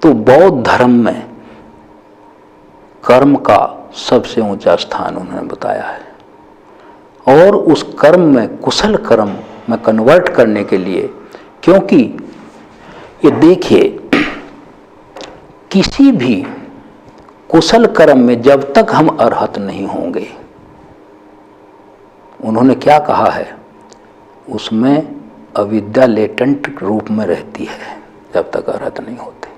तो बौद्ध धर्म में कर्म का सबसे ऊंचा स्थान उन्होंने बताया है। और उस कर्म में कुशल कर्म में कन्वर्ट करने के लिए, क्योंकि ये देखिए, किसी भी कुशल कर्म में जब तक हम अरहत नहीं होंगे, उन्होंने क्या कहा है, उसमें अविद्या लेटेंट रूप में रहती है। जब तक अरहत नहीं होते,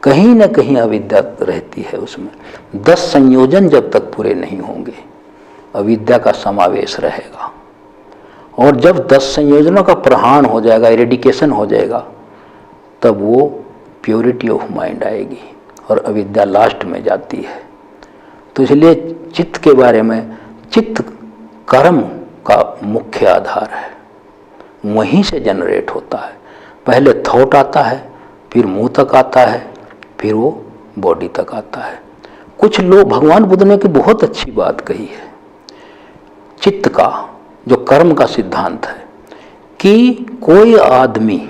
कहीं ना कहीं अविद्या रहती है उसमें। 10 संयोजन जब तक पूरे नहीं होंगे, अविद्या का समावेश रहेगा। और जब 10 संयोजनों का प्रहाण हो जाएगा, इरेडिकेशन हो जाएगा, तब वो प्योरिटी ऑफ माइंड आएगी और अविद्या लास्ट में जाती है। तो इसलिए चित्त के बारे में, चित्त कर्म का मुख्य आधार है, वहीं से जनरेट होता है। पहले थॉट आता है, फिर मुंह तक आता है, फिर वो बॉडी तक आता है। कुछ लोग, भगवान बुद्ध ने की बहुत अच्छी बात कही है चित्त का, जो कर्म का सिद्धांत है, कि कोई आदमी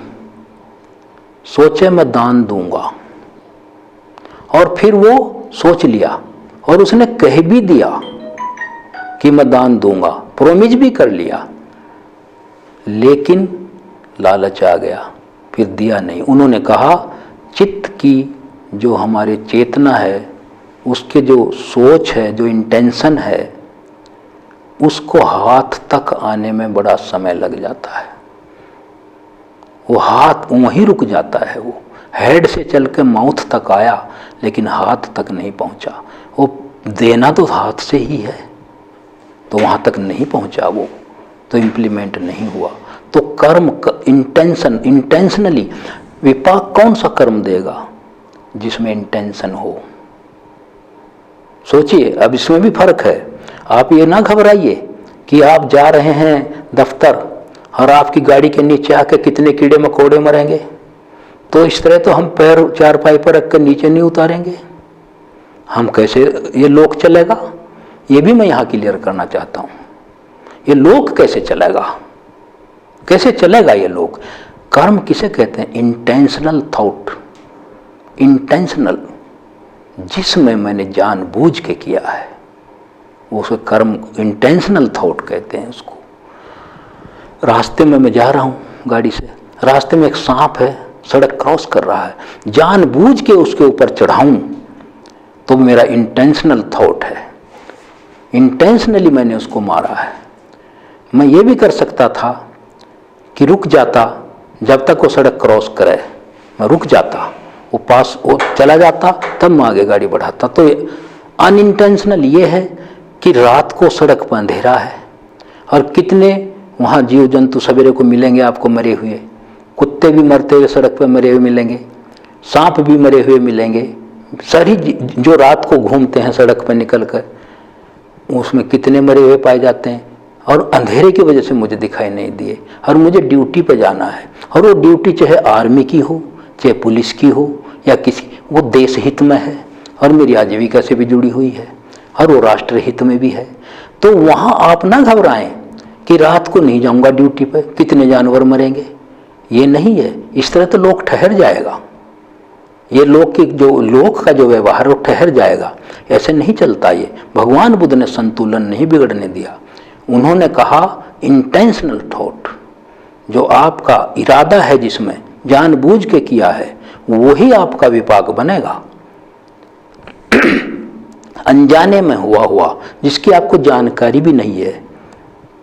सोचे मैं दान दूंगा, और फिर वो सोच लिया और उसने कह भी दिया कि मैं दान दूंगा, प्रोमिस भी कर लिया, लेकिन लालच आ गया, फिर दिया नहीं। उन्होंने कहा चित्त की जो हमारे चेतना है, उसके जो सोच है, जो इंटेंशन है, उसको हाथ तक आने में बड़ा समय लग जाता है। वो हाथ वहीं रुक जाता है। वो हेड से चल के माउथ तक आया, लेकिन हाथ तक नहीं पहुंचा। वो देना तो हाथ से ही है, तो वहाँ तक नहीं पहुंचा वो, तो इम्प्लीमेंट नहीं हुआ। तो कर्म इंटेंशनली, विपाक कौन सा कर्म देगा जिसमें इंटेंशन हो? सोचिए, अब इसमें भी फर्क है। आप ये ना घबराइए कि आप जा रहे हैं दफ्तर और आपकी गाड़ी के नीचे आके कितने कीड़े मकोड़े मरेंगे, तो इस तरह तो हम पैर चारपाई पर रख कर नीचे नहीं उतारेंगे। हम कैसे, ये लोक चलेगा? ये भी मैं यहाँ क्लियर करना चाहता हूँ। ये लोक कैसे चलेगा? कैसे चलेगा ये लोक? कर्म किसे कहते हैं? इंटेंशनल थॉट, इंटेंशनल, जिसमें मैंने जानबूझ के किया है, वो उसको कर्म, इंटेंशनल थॉट कहते हैं उसको। रास्ते में मैं जा रहा हूँ गाड़ी से, रास्ते में एक सांप है, सड़क क्रॉस कर रहा है, जानबूझ के उसके ऊपर चढ़ाऊं, तो मेरा इंटेंशनल थॉट है, इंटेंशनली मैंने उसको मारा है। मैं ये भी कर सकता था कि रुक जाता, जब तक वो सड़क क्रॉस करे मैं रुक जाता, वो पास वो चला जाता, तब मैं आगे गाड़ी बढ़ाता। तो अनइंटेंशनल ये है कि रात को सड़क पर अंधेरा है और कितने वहाँ जीव जंतु सवेरे को मिलेंगे आपको मरे हुए, कुत्ते भी मरते हुए सड़क पर मरे हुए मिलेंगे, सांप भी मरे हुए मिलेंगे, सारी जो रात को घूमते हैं सड़क पर निकल कर, उसमें कितने मरे हुए पाए जाते हैं। और अंधेरे की वजह से मुझे दिखाई नहीं दिए, और मुझे ड्यूटी पे जाना है, और वो ड्यूटी चाहे आर्मी की हो, चाहे पुलिस की हो, या किसी, वो देश हित में है और मेरी आजीविका से भी जुड़ी हुई है, और वो राष्ट्र हित में भी है। तो वहाँ आप ना घबराएं कि रात को नहीं जाऊँगा ड्यूटी पे, कितने जानवर मरेंगे, ये नहीं है। इस तरह तो लोग ठहर जाएगा, ये लोक की जो लोक का जो व्यवहार वो ठहर जाएगा, ऐसे नहीं चलता। ये भगवान बुद्ध ने संतुलन नहीं बिगड़ने दिया। उन्होंने कहा इंटेंशनल थॉट, जो आपका इरादा है, जिसमें जानबूझ के किया है, वही आपका विपाक बनेगा। अनजाने में हुआ जिसकी आपको जानकारी भी नहीं है,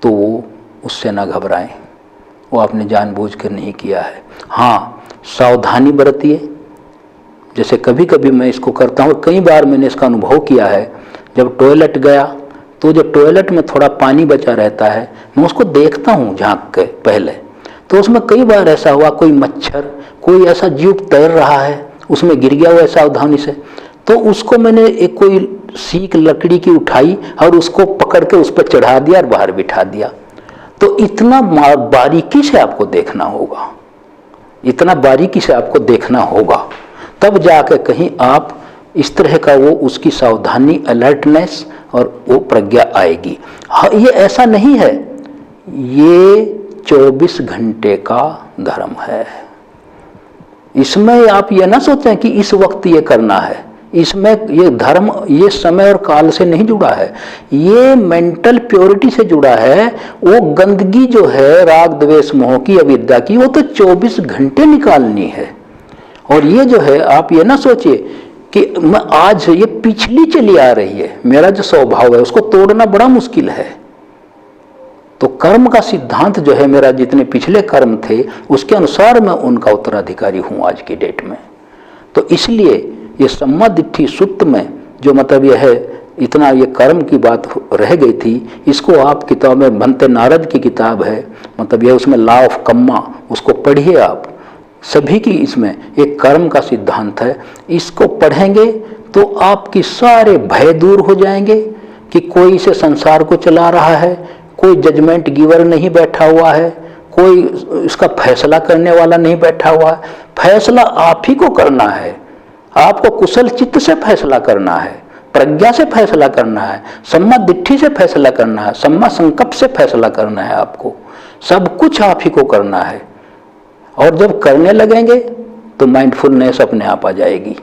तो वो उससे ना घबराएं, वो आपने जानबूझ कर नहीं किया है। हाँ, सावधानी बरतिए। जैसे कभी कभी मैं इसको करता हूँ, कई बार मैंने इसका अनुभव किया है। जब टॉयलेट गया तो जो टॉयलेट में थोड़ा पानी बचा रहता है, मैं उसको देखता हूँ झांक के पहले, तो उसमें कई बार ऐसा हुआ, कोई मच्छर, कोई ऐसा जीव तैर रहा है, उसमें गिर गया हुआ है सावधानी से, तो उसको मैंने एक कोई सीख लकड़ी की उठाई और उसको पकड़ के उस पर चढ़ा दिया और बाहर बिठा दिया। तो इतना बारीकी से आपको देखना होगा, इतना बारीकी से आपको देखना होगा, तब जाके कहीं आप इस तरह का वो उसकी सावधानी, अलर्टनेस और वो प्रज्ञा आएगी। हाँ, ये ऐसा नहीं है, ये 24 घंटे का धर्म है, इसमें आप ये ना सोचें कि इस वक्त ये करना है, इसमें ये धर्म ये समय और काल से नहीं जुड़ा है, ये मेंटल प्योरिटी से जुड़ा है। वो गंदगी जो है राग द्वेष मोह की अविद्या की, वो तो 24 घंटे निकालनी है। और ये जो है आप ये ना सोचिए कि मैं आज ये पिछली चली आ रही है, मेरा जो स्वभाव है उसको तोड़ना बड़ा मुश्किल है। तो कर्म का सिद्धांत जो है, मेरा जितने पिछले कर्म थे उसके अनुसार मैं उनका उत्तराधिकारी हूं आज की डेट में। तो इसलिए ये सम्मा दिट्ठी सूत्र में जो मतलब यह है, इतना ये कर्म की बात रह गई थी, इसको आप किताब में भंते नारद की किताब है, मतलब यह उसमें लॉ ऑफ कम्मा, उसको पढ़िए आप। सभी की इसमें एक कर्म का सिद्धांत है, इसको पढ़ेंगे तो आपकी सारे भय दूर हो जाएंगे कि कोई इसे संसार को चला रहा है, कोई जजमेंट गिवर नहीं बैठा हुआ है, कोई इसका फैसला करने वाला नहीं बैठा हुआ है। फैसला आप ही को करना है, आपको कुशल चित्त से फैसला करना है, प्रज्ञा से फैसला करना है, सम्मा दिट्ठी से फैसला करना है, सम्मा संकल्प से फैसला करना है। आपको सब कुछ आप ही को करना है। और जब करने लगेंगे तो माइंडफुलनेस अपने आप आ जाएगी।